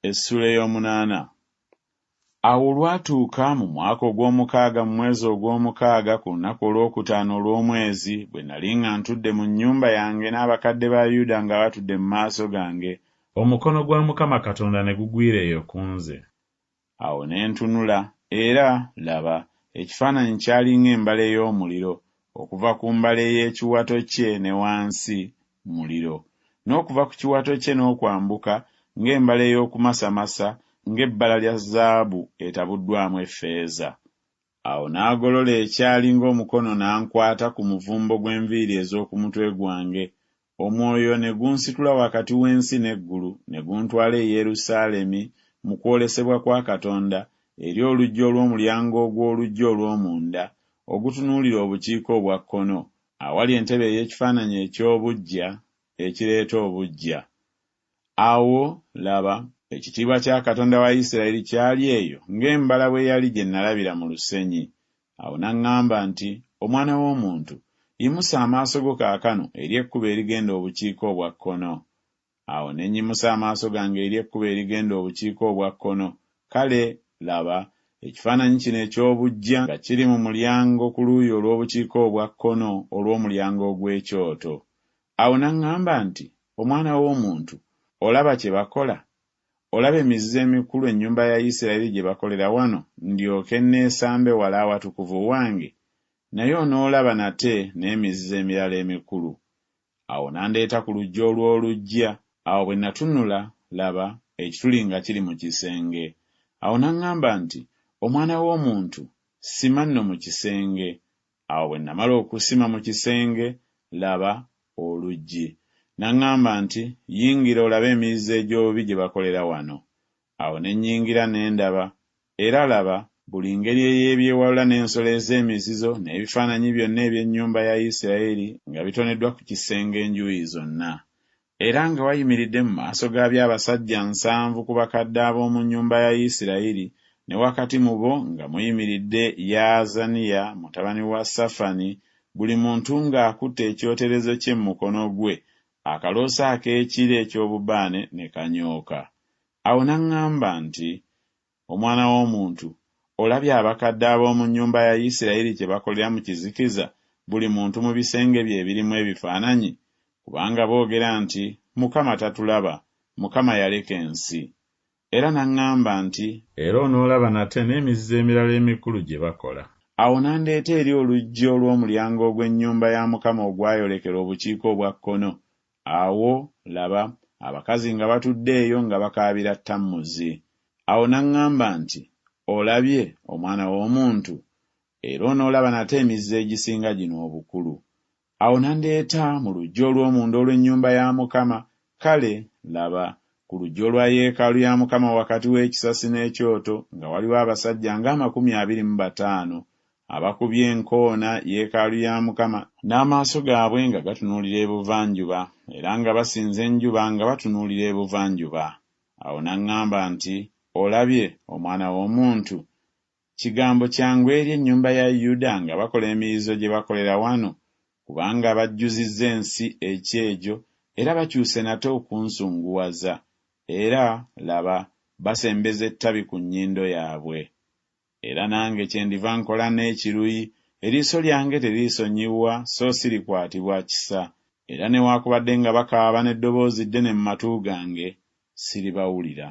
Essula ey'omunaana. Awo olwatuuka mu mwaka ogw'omukaaga mu mwezi ogw'omukaaga ku lunaku olwokutaano olw'omwezi, bwe nali nga ntudde mu nnyumba yange n'abakadde ba Yuda nga batudde mu maaso gange, omukono gwa Mukama Katonda ne gugwira eyo ku nze. Awo ne ntunula, era laba, ekifaananyi kyali ng'embala ey'omuliro, okuva ku mbala ey'ekiwato kye ne wansi muliro, n'okuva ku kiwato kye n'okwambuka ng'embala ey'okumasamasa, ng'ebbala lya zaabu etabuddwamu effeeza. Awo n'agolola ekyali ng'omukono n'ankwata ku muvumbo gw'enviiri ez'oku mutwe gwange, omwoyo ne gunsitula wakati w'ensi n'eggulu, ne guntwala e Yerusaalemi mu kwolesebwa kwa Katonda eri oluggi olw'omulyango ogw'oluggi olw'omunda ogutunuulira obukiika obwa kkono, awali entebe ey'ekifaananyi eky'obuggya ekireeta obuggya. Awo laba, ekitiibwa kya Katonda wa Isirayiri kyali eyo ng'embala bwe yali gye nalabira mu lusenyi. Awo n'aŋŋamba nti, omwana w'omuntu, yimusa amaaso go kaakano eri ekkubo erigenda obukiika obwa kkono. Awo ne nnyimusa amaaso gange eri ekkubo erigenda obukiika obwa kkono. Kale laba, ekifaananyi kino eky'obuggya nga kiri mu mulyango ku luuyi olw'obukiika obwa kkono olw'omulyango ogw'ekyoto. Awo n'aŋŋamba nti, omwana w'omuntu, olaba kye bakola? Olaba emizizo emikulu ennyumba ya Isirayiri gye bakolera wano, ndyoke neesambe wala awatukuvu wange? Naye onoolaba nate n'emizizo emirala emikulu. Awo n'andeeta ku luggi olw'oluggya. Awo bwe natunula, laba, ekituli nga kiri mu kisenge. Awo n'aŋŋamba nti, omwana w'omuntu, sima nno mu kisenge. Awo bwe namala okusima mu kisenge, laba, oluggi. N'aŋŋamba nti, yingira olabe emizizo egy'obubi gye bakolera wano. Awo ne nnyingira ne ndaba, era laba, buli ngeri ey'ebyewalula n'ensolo ez'emizizo n'ebifaananyi byonna eby'ennyumba ya Isirayiri nga bitoneddwa ku kisenge enjuuyi zonna. Era nga wayimiridde mu maaso gaabyo abasajja 7 ku bakadde ab'omu nnyumba ya Isirayiri, ne wakati mu bo nga muyimiridde Yaazaniya mutabani wa Safani, buli muntu ng'akutte ekyoterezo kye mu mukono gwe, akaloosa ak'ekire eky'obubaane ne kanyooka. Awo n'aŋŋamba nti, omwana w'omuntu, olabye abakadde ab'omu nnyumba ya Isirayiri kye bakolera mu kizikiza, buli muntu mu bisenge bye ebirimu ebifaananyi? Kubanga boogera nti, Mukama tatulaba, Mukama yaleka ensi. Era n'aŋŋamba nti, era onoolaba nate n'emizizo emirala emikulu gye bakola. Awo n'andeeta eri oluggi olw'omulyango ogw'ennyumba ya Mukama ogwayolekera obukiika obwa kkono. Awo laba, abakazi nga batudde eyo nga bakaabira ttammuzi. Awo n'aŋŋamba nti, olabye, omwana w'omuntu, era onoolaba nate emizizo egisinga gino obukulu. Awo n'andeeta mu luggi olw'omunda olw'ennyumba ya Mukama. Kale laba, ku luggi olwa yeekaalu ya Mukama wakati w'ekisasi n'ekyoto nga waliwo abasajja nga 25 abakubye enkoona yeekaalu ya Mukama, n'amaaso gaabwe nga gatunuulira ebuvanjuba, era nga basinza enjuba nga batunuulira ebuvanjuba. Awo n'aŋŋamba nti, olabye, omwana w'omuntu, kigambo kyangu eri ennyumba ya Yuda nga bakola emizizo gye bakolera wano, kubanga bajjuzizza ensi ekyejo era bakyuse nate okunsunguwaza, era laba, basembeza ettabi ku nnyindo yaabwe. Era nange kyendiva nkola n'ekiruyi, eriiso lyange teriisonyiwa so sirikwatibwa kisa, era newaakubadde nga bakaaba n'eddoboozi ddene mu matu gange, siribawulira.